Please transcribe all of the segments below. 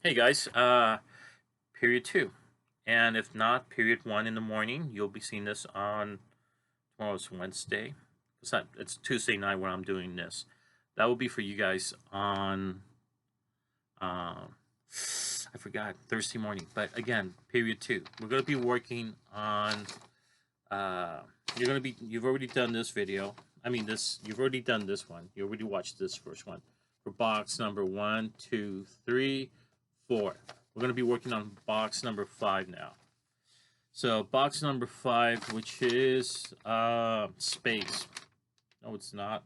Hey guys, period two. And if not, period one in the morning, you'll be seeing this on tomorrow's Wednesday. It's Tuesday night when I'm doing this. That will be for you guys on I forgot, Thursday morning. But again, period two. We're gonna be working on you've already done this video. You've already done this one. You already watched this first one. For box number 1, 2, 3, 4. We're going to be working on box number 5 now. So box number 5, which is space. No, it's not.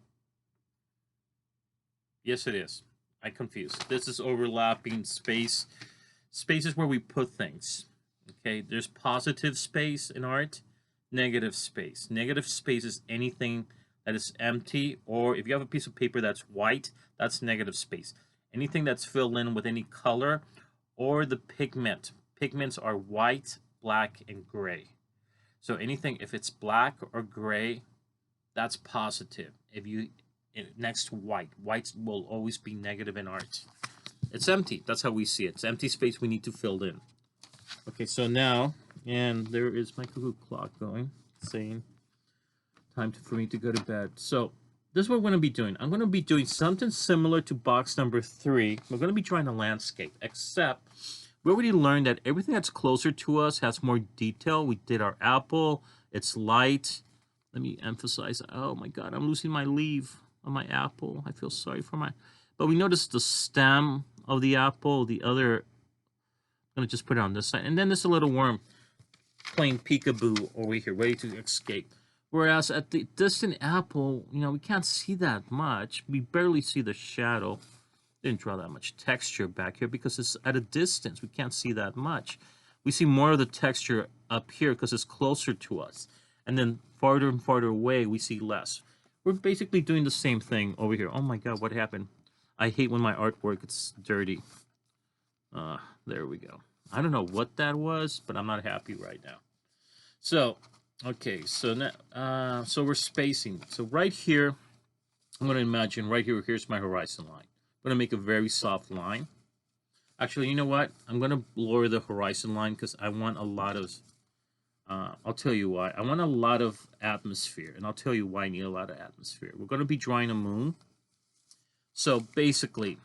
Yes, it is. I confused. This is overlapping space. Space is where we put things. Okay, there's positive space in art, negative space. Negative space is anything that is empty, or if you have a piece of paper that's white, that's negative space. Anything that's filled in with any color or the pigment. Pigments are white, black, and gray. So anything, if it's black or gray, that's positive. If you next to white, white will always be negative in art. It's empty. That's how we see it. It's empty space we need to fill in. Okay, so now, and there is my cuckoo clock going, saying for me to go to bed. So this is what we're going to be doing. I'm going to be doing something similar to box number 3. We're going to be drawing a landscape, except we already learned that everything that's closer to us has more detail. We did our apple. It's light. Let me emphasize. Oh my God, I'm losing my leaf on my apple. I feel sorry for my... But we notice the stem of the apple. The other... I'm going to just put it on this side. And then there's a little worm playing peekaboo over here, ready to escape. Whereas at the distant apple, we can't see that much. We barely see the shadow. Didn't draw that much texture back here because it's at a distance. We can't see that much. We see more of the texture up here because it's closer to us. And then farther and farther away, we see less. We're basically doing the same thing over here. Oh my God, what happened? I hate when my artwork gets dirty. There we go. I don't know what that was, but I'm not happy right now. So... okay, so now, so we're spacing. So right here, I'm going to imagine right here, here's my horizon line. I'm going to make a very soft line. Actually, you know what? I'm going to lower the horizon line because I want a lot of, I'll tell you why. I want a lot of atmosphere, and I'll tell you why I need a lot of atmosphere. We're going to be drawing a moon. So basically,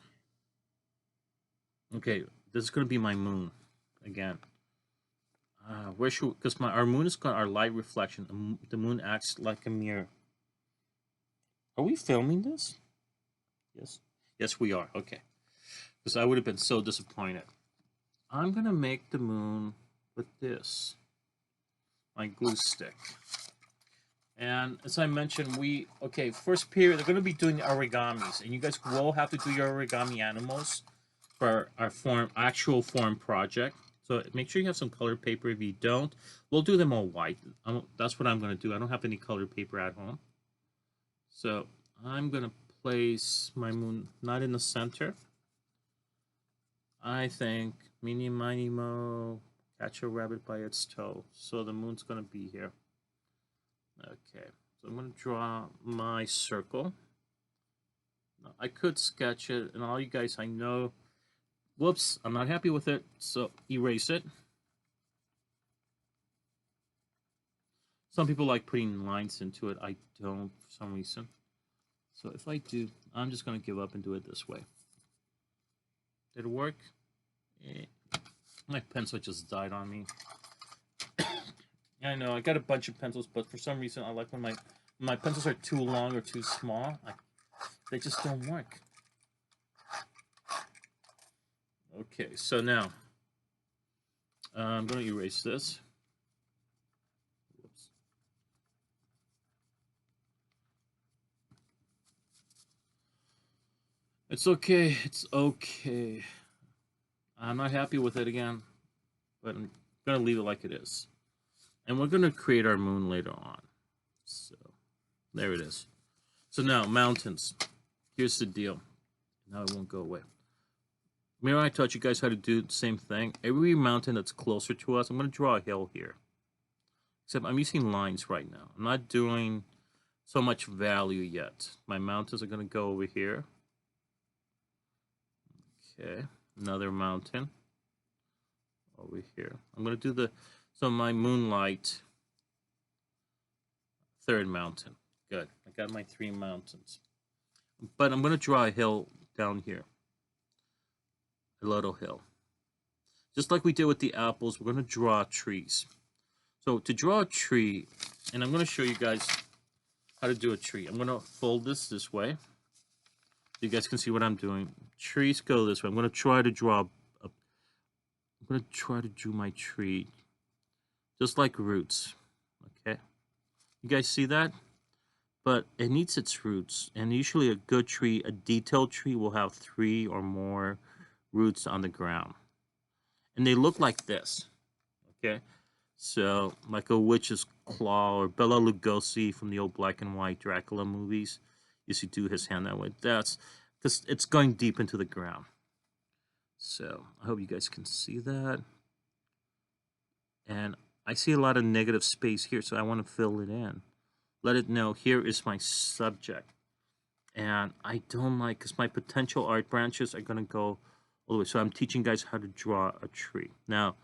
okay, this is going to be my moon again. Where should, because our moon is got our light reflection. The moon acts like a mirror. Are we filming this? Yes, we are. Okay, because I would have been so disappointed. I'm gonna make the moon with this, my glue stick. And as I mentioned, first period, they're gonna be doing origamis, and you guys will have to do your origami animals for our actual form project. So make sure you have some colored paper. If you don't, we'll do them all white. That's what I'm going to do. I don't have any colored paper at home. So I'm going to place my moon not in the center. I think mini, miny, mo, catch a rabbit by its toe. So the moon's going to be here. Okay, so I'm going to draw my circle. Now, I could sketch it, and all you guys, I know... Whoops, I'm not happy with it, so erase it. Some people like putting lines into it. I don't for some reason. So if I do, I'm just going to give up and do it this way. Did it work? My pencil just died on me. I know, I got a bunch of pencils, but for some reason I like when my pencils are too long or too small. They just don't work. Okay, so now I'm going to erase this. Whoops. It's okay. It's okay. I'm not happy with it again, but I'm going to leave it like it is. And we're going to create our moon later on. So there it is. So now mountains. Here's the deal. Now it won't go away. Remember I taught you guys how to do the same thing? Every mountain that's closer to us, I'm going to draw a hill here. Except I'm using lines right now. I'm not doing so much value yet. My mountains are going to go over here. Okay. Another mountain over here. I'm going to do so my moonlight, third mountain. Good. I got my 3 mountains. But I'm going to draw a hill down here. A little hill. Just like we did with the apples, we're going to draw trees. So to draw a tree, and I'm going to show you guys how to do a tree. I'm going to fold this way. So you guys can see what I'm doing. Trees go this way. I'm going to try to draw my tree just like roots. Okay? You guys see that? But it needs its roots. And usually a good tree, a detailed tree, will have 3 or more roots on the ground. And they look like this. Okay? So, like a witch's claw, or Bela Lugosi from the old black and white Dracula movies used to do his hand that way. That's because it's going deep into the ground. So, I hope you guys can see that. And I see a lot of negative space here, so I want to fill it in. Let it know, here is my subject. And I don't like, because my potential art branches are going to go all the way. So I'm teaching guys how to draw a tree. Now,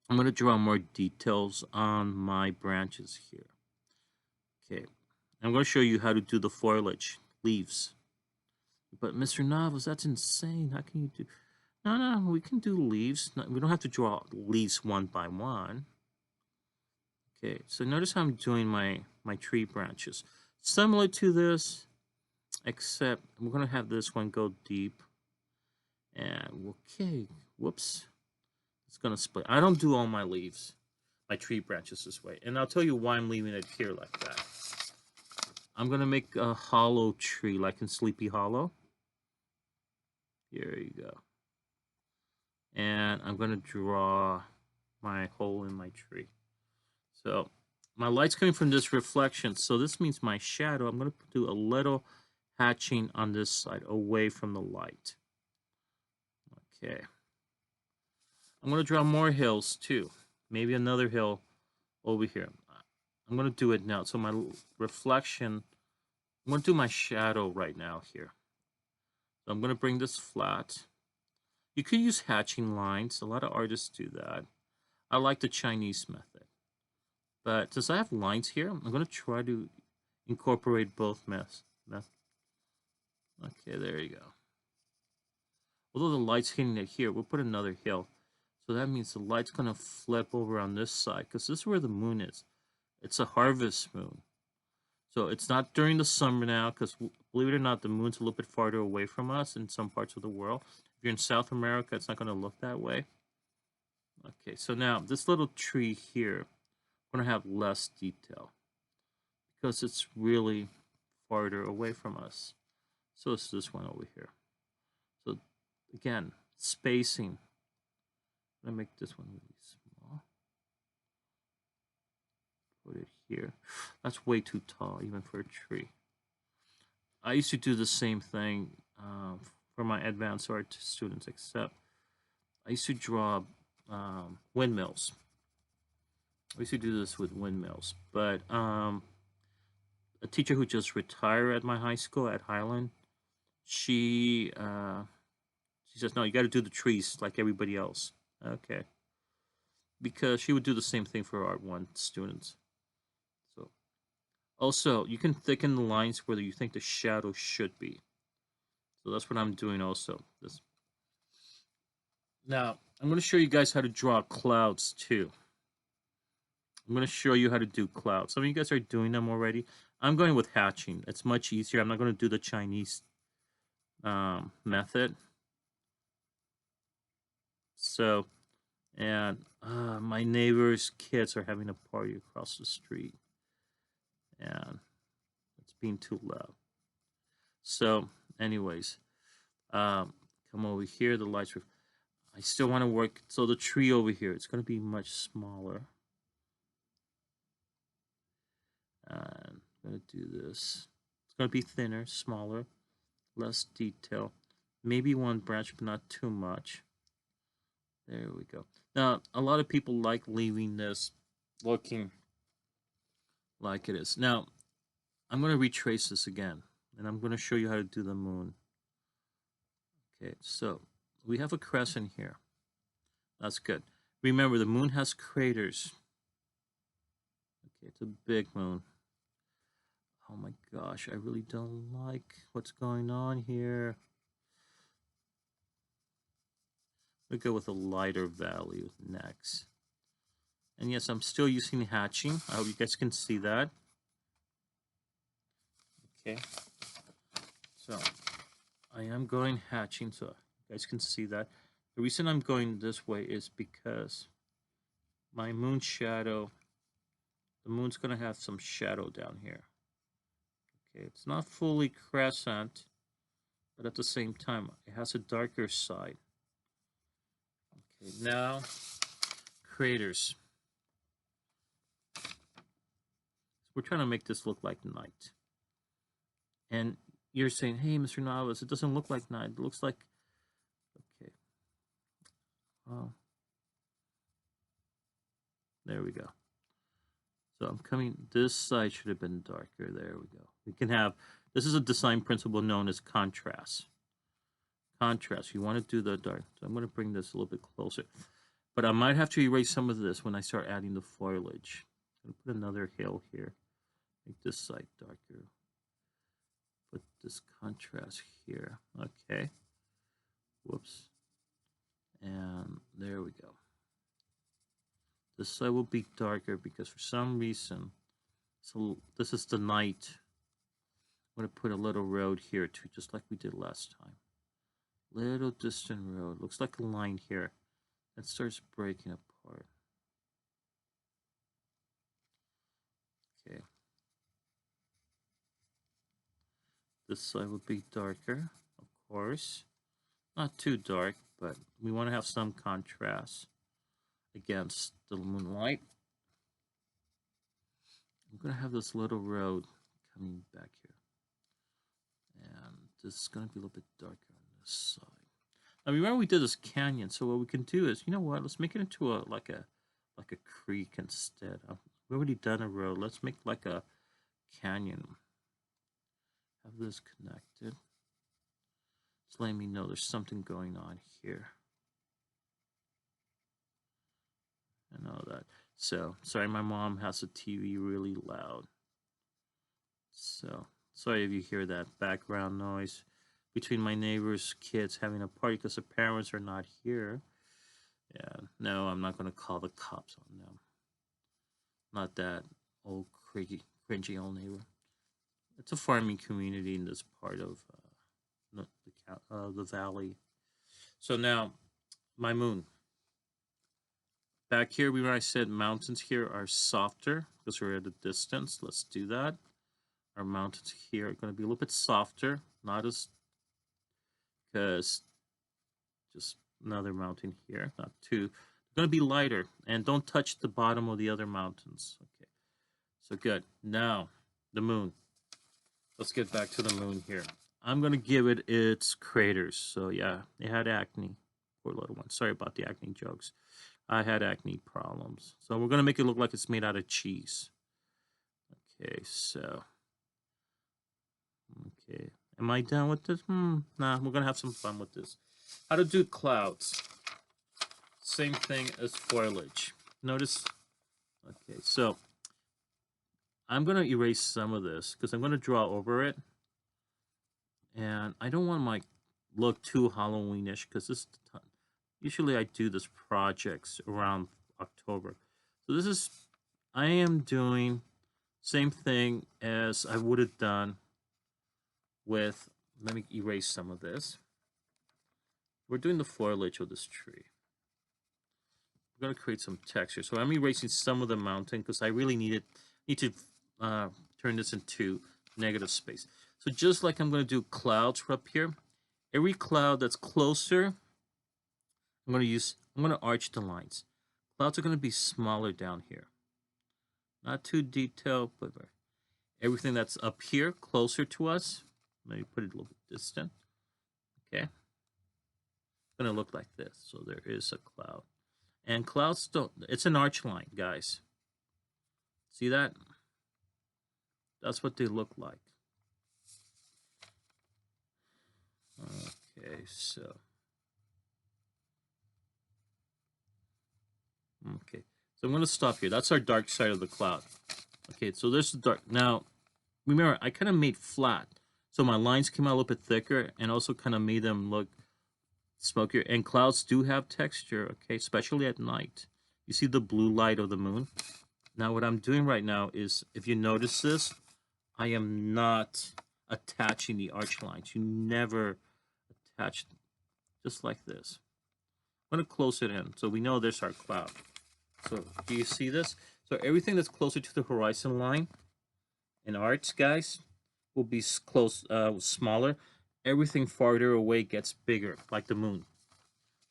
I'm going to draw more details on my branches here. Okay. I'm going to show you how to do the foliage, leaves. But Mr. Navas, that's insane. How can you do... No, we can do leaves. No, we don't have to draw leaves one by one. Okay, so notice how I'm doing my tree branches. Similar to this, except we're going to have this one go deep. And, okay, whoops. It's going to split. I don't do all my leaves, my tree branches this way. And I'll tell you why I'm leaving it here like that. I'm going to make a hollow tree, like in Sleepy Hollow. Here you go. And I'm going to draw my hole in my tree. So my light's coming from this reflection. So this means my shadow, I'm going to do a little hatching on this side away from the light. Okay. I'm going to draw more hills too. Maybe another hill over here. I'm going to do it now. So my reflection, I'm going to do my shadow right now here. So I'm going to bring this flat. You could use hatching lines. A lot of artists do that. I like the Chinese method. But since I have lines here, I'm going to try to incorporate both methods. Okay, there you go. Although the light's hitting it here, we'll put another hill. So that means the light's going to flip over on this side, because this is where the moon is. It's a harvest moon. So it's not during the summer now, because believe it or not, the moon's a little bit farther away from us in some parts of the world. If you're in South America, it's not going to look that way. Okay, so now this little tree here, we're going to have less detail because it's really farther away from us. So it's this one over here. So again, spacing. I'm going to make this one really small. Put it here. That's way too tall even for a tree. I used to do the same thing for my advanced art students, except I used to draw windmills. I used to do this with windmills, but a teacher who just retired at my high school at Highland, she says, no, you got to do the trees like everybody else. Okay. Because she would do the same thing for Art 1 students. So, also, you can thicken the lines where you think the shadow should be. So that's what I'm doing also. Now, I'm going to show you guys how to draw clouds too. I'm going to show you how to do clouds. Some of you guys are doing them already. I'm going with hatching. It's much easier. I'm not going to do the Chinese method. So, and my neighbor's kids are having a party across the street. And it's being too loud. So, anyways, come over here. The lights. I still want to work. So the tree over here, it's going to be much smaller. And I'm going to do this. It's going to be thinner, smaller, less detail. Maybe one branch, but not too much. There we go. Now, a lot of people like leaving this looking like it is. Now, I'm going to retrace this again, and I'm going to show you how to do the moon. Okay, so we have a crescent here. That's good. Remember, the moon has craters. Okay, it's a big moon. Oh my gosh, I really don't like what's going on here. We'll go with a lighter value next. And yes, I'm still using hatching. I hope you guys can see that. Okay. So I am going hatching so you guys can see that. The reason I'm going this way is because my moon shadow, the moon's going to have some shadow down here. Okay, it's not fully crescent, but at the same time, it has a darker side. Okay, now, craters. We're trying to make this look like night. And you're saying, hey, Mr. Navas, it doesn't look like night. It looks like, okay. Oh. There we go. So I'm coming, this side should have been darker. There we go. We can have, this is a design principle known as contrast. Contrast, you want to do the dark. So I'm going to bring this a little bit closer. But I might have to erase some of this when I start adding the foliage. I'm going to put another hill here. Make this side darker. Put this contrast here. Okay. Whoops. And there we go. This side will be darker because for some reason, so this is the night. I'm going to put a little road here too, just like we did last time. Little distant road. Looks like a line here. That starts breaking apart. Okay. This side would be darker, of course. Not too dark, but we want to have some contrast against the moonlight. I'm going to have this little road coming back here. And this is going to be a little bit darker on this side. Now remember we did this canyon, so what we can do is, you know what, let's make it into a like a creek instead. We've already done a road. Let's make like a canyon. Have this connected. It's letting me know there's something going on here. And all that. So, sorry, my mom has the TV really loud. So, sorry if you hear that background noise between my neighbor's kids having a party because the parents are not here. Yeah, no, I'm not going to call the cops on them. Not that old cringy old neighbor. It's a farming community in this part of the valley. So now, my moon. Back here, when I said mountains here are softer because we're at a distance. Let's do that. Our mountains here are going to be a little bit softer, not as, because just another mountain here, not too. They're going to be lighter, and don't touch the bottom of the other mountains. Okay, so good. Now, the moon. Let's get back to the moon here. I'm going to give it its craters. So yeah, it had acne. Poor little one. Sorry about the acne jokes. I had acne problems. So we're going to make it look like it's made out of cheese. Okay, so. Okay. Am I done with this? Nah, we're going to have some fun with this. How to do clouds. Same thing as foliage. Notice. Okay, so I'm going to erase some of this because I'm going to draw over it. And I don't want my look too Halloweenish because this usually I do this projects around October. So this is, I am doing same thing as I would have done with, let me erase some of this. We're doing the foliage of this tree. We're going to create some texture. So I'm erasing some of the mountain because I really need to turn this into negative space. So just like I'm going to do clouds up here, every cloud that's closer, I'm going to arch the lines. Clouds are going to be smaller down here. Not too detailed, but everything that's up here, closer to us, maybe put it a little bit distant. Okay. It's going to look like this. So there is a cloud. And clouds don't, it's an arch line, guys. See that? That's what they look like. Okay, so okay, so I'm gonna stop here. That's our dark side of the cloud. Okay, so there's the dark. Now, remember, I kind of made flat, so my lines came out a little bit thicker, and also kind of made them look smokier. And clouds do have texture, okay, especially at night. You see the blue light of the moon. Now, what I'm doing right now is, if you notice this, I am not attaching the arch lines. You never attach, just like this. I'm going to close it in so we know there's our cloud. So do you see this? So everything that's closer to the horizon line in arts, guys, will be smaller. Everything farther away gets bigger, like the moon.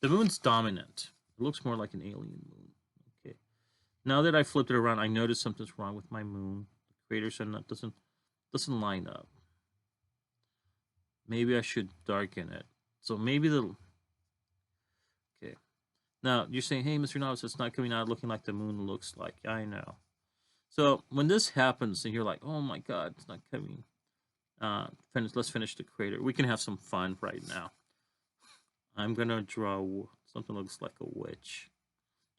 The moon's dominant. It looks more like an alien moon. Okay. Now that I flipped it around, I noticed something's wrong with my moon. The craters are not doesn't line up. Maybe I should darken it. So maybe the okay. Now you're saying, "Hey, Mr. Novice, it's not coming out looking like the moon looks like." I know. So when this happens, and you're like, "Oh my God, it's not coming." Let's finish the crater. We can have some fun right now. I'm gonna draw something that looks like a witch.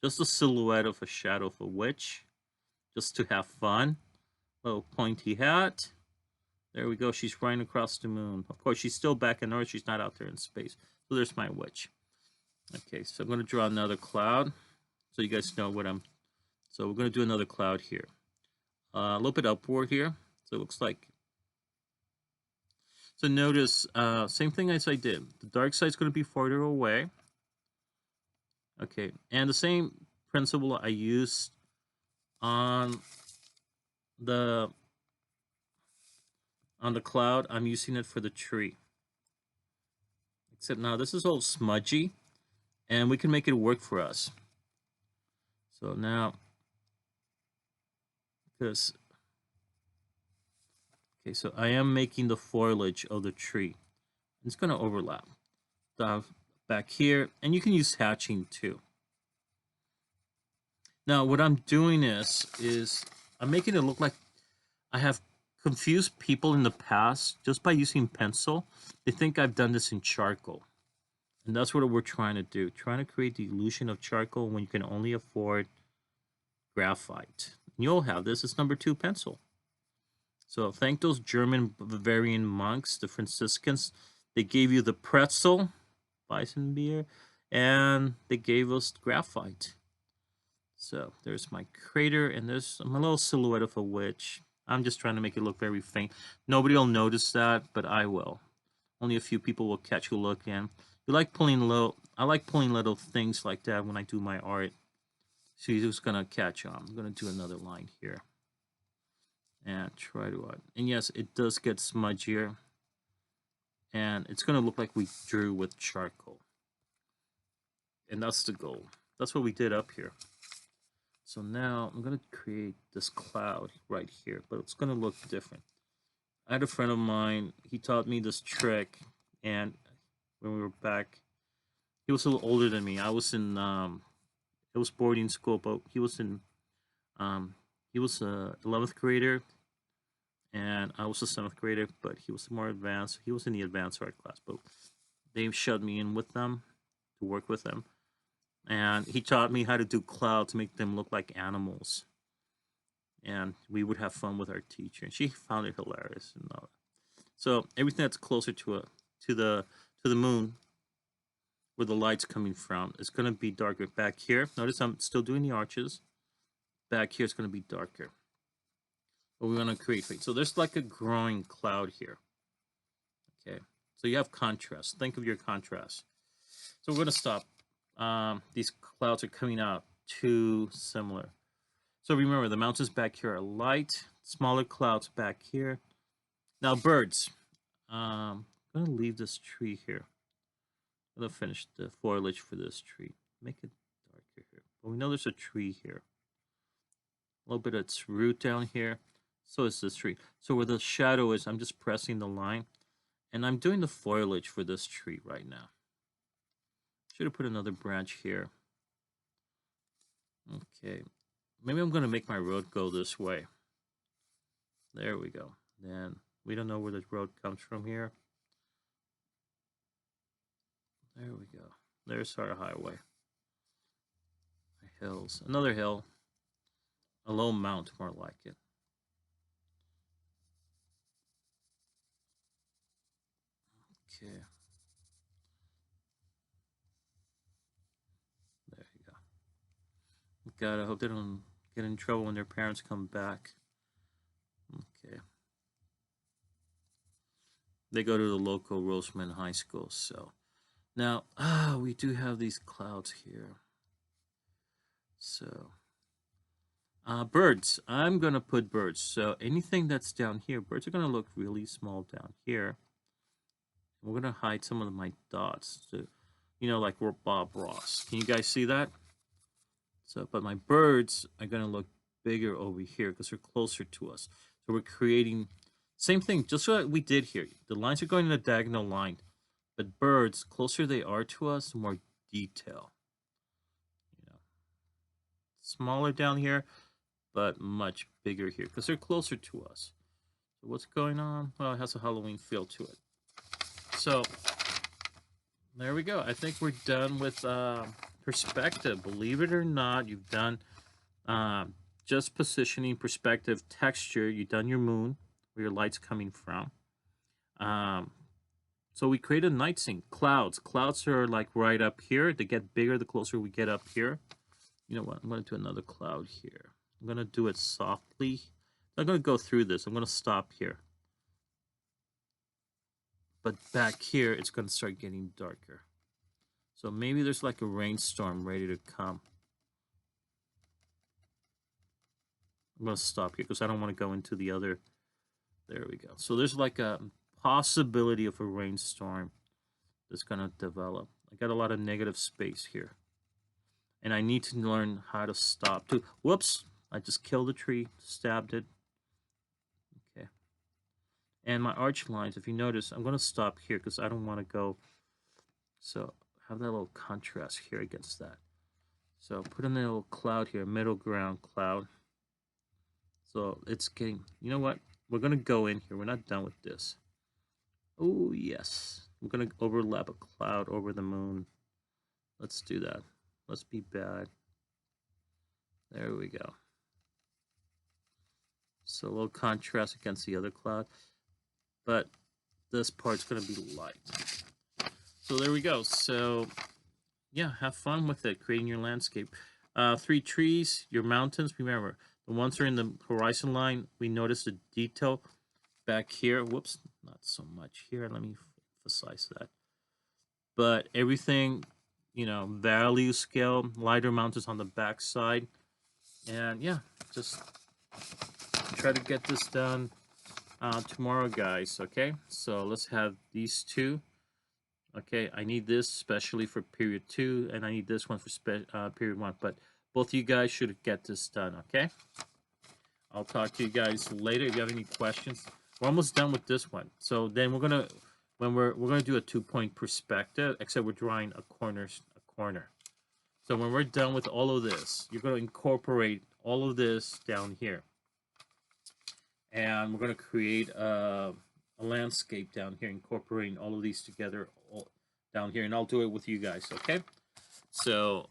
Just a silhouette of a shadow of a witch. Just to have fun. Little pointy hat. There we go. She's running across the moon. Of course, she's still back in Earth. She's not out there in space. So there's my witch. Okay, so I'm going to draw another cloud. So you guys know what I'm... So we're going to do another cloud here. A little bit upward here. So it looks like... So notice, same thing as I did. The dark side is going to be farther away. Okay, and the same principle I used on the cloud, I'm using it for the tree. Except now this is all smudgy, and we can make it work for us. So now, because okay, so I am making the foliage of the tree. It's going to overlap back here, and you can use hatching too. Now, what I'm doing is I'm making it look like I have confused people in the past just by using pencil. They think I've done this in charcoal. And that's what we're trying to do. Trying to create the illusion of charcoal when you can only afford graphite. And you'll have this. It's number 2 pencil. So thank those German Bavarian monks, the Franciscans. They gave you the pretzel, bison beer, and they gave us graphite. So there's my crater, and there's my little silhouette of a witch. I'm just trying to make it look very faint. Nobody will notice that, but I will. Only a few people will catch a look in. You like pulling I like pulling little things like that when I do my art. So you're just gonna catch on. I'm gonna do another line here. And try to and yes, it does get smudgier. And it's gonna look like we drew with charcoal. And that's the goal. That's what we did up here. So now I'm gonna create this cloud right here, but it's gonna look different. I had a friend of mine, he taught me this trick, and when we were back, he was a little older than me. I was in it was boarding school, but he was in he was a 11th grader, and I was a 7th grader, but he was more advanced. He was in the advanced art class, but they shut me in with them to work with them. And he taught me how to do clouds to make them look like animals. And we would have fun with our teacher, and she found it hilarious and all that. So everything that's closer to the moon, where the light's coming from, is going to be darker. Back here, notice I'm still doing the arches. Back here, it's going to be darker. But we want to create. So there's like a growing cloud here. Okay, so you have contrast. Think of your contrast. So we're going to stop. These clouds are coming out too similar. So remember, the mountains back here are light, smaller clouds back here. Now birds. I'm going to leave this tree here. I'm going to finish the foliage for this tree. Make it darker here. But we know there's a tree here. A little bit of its root down here. So is this tree. So where the shadow is, I'm just pressing the line. And I'm doing the foliage for this tree right now. Should have put another branch here. Okay. Maybe I'm going to make my road go this way. There we go. Then we don't know where the road comes from here. There we go. There's our highway. Hills. Another hill. A low mount, more like it. Okay. There you go. God, I hope they don't get in trouble when their parents come back. Okay. They go to the local Roseman High School, so. Now, we do have these clouds here. So, birds. I'm going to put birds. So, anything that's down here, birds are going to look really small down here. We're going to hide some of my dots. So, you know, like Bob Ross. Can you guys see that? So, but my birds are going to look bigger over here because they're closer to us. So, we're creating, same thing, just like we did here. The lines are going in a diagonal line. But birds, closer they are to us, the more detail. You know, smaller down here, but much bigger here because they're closer to us. So what's going on? Well, it has a Halloween feel to it. So there we go. I think we're done with perspective. Believe it or not, you've done just positioning, perspective, texture. You've done your moon, where your light's coming from. So we create a night scene. Clouds. Clouds are like right up here. They get bigger the closer we get up here. You know what? I'm going to do another cloud here. I'm going to do it softly. I'm going to go through this. I'm going to stop here. But back here, it's going to start getting darker. So maybe there's like a rainstorm ready to come. I'm going to stop here because I don't want to go into the other. There we go. So there's like a possibility of a rainstorm that's going to develop. I got a lot of negative space here. And I need to learn how to stop too. Whoops, I just killed a tree, stabbed it. Okay. And my arch lines, if you notice, I'm going to stop here because I don't want to go. So have that little contrast here against that. So put in a little cloud here, middle ground cloud. So it's getting, you know what? We're going to go in here. We're not done with this. Oh, yes. We're going to overlap a cloud over the moon. Let's do that. Let's be bad. There we go. So a little contrast against the other cloud. But this part's going to be light. So there we go. So, yeah, have fun with it, creating your landscape. 3 trees, your mountains. Remember, the ones that are in the horizon line, we notice the detail back here. Whoops, not so much here. Let me emphasize that. But everything, you know, value scale, lighter mountains on the back side. And yeah, just try to get this done tomorrow, guys. Okay, so let's have these two. Okay, I need this especially for period 2, and I need this one for period 1. But both of you guys should get this done. Okay, I'll talk to you guys later. If you have any questions, we're almost done with this one. So then we're gonna, when we're gonna do a 2-point perspective, except we're drawing a corner. So when we're done with all of this, you're gonna incorporate all of this down here, and we're gonna create a landscape down here, incorporating all of these together down here, and I'll do it with you guys. Okay, so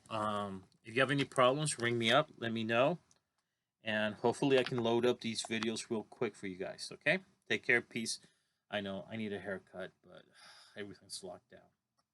if you have any problems, ring me up, let me know, and hopefully I can load up these videos real quick for you guys. Okay, take care, peace. I know I need a haircut, but everything's locked down.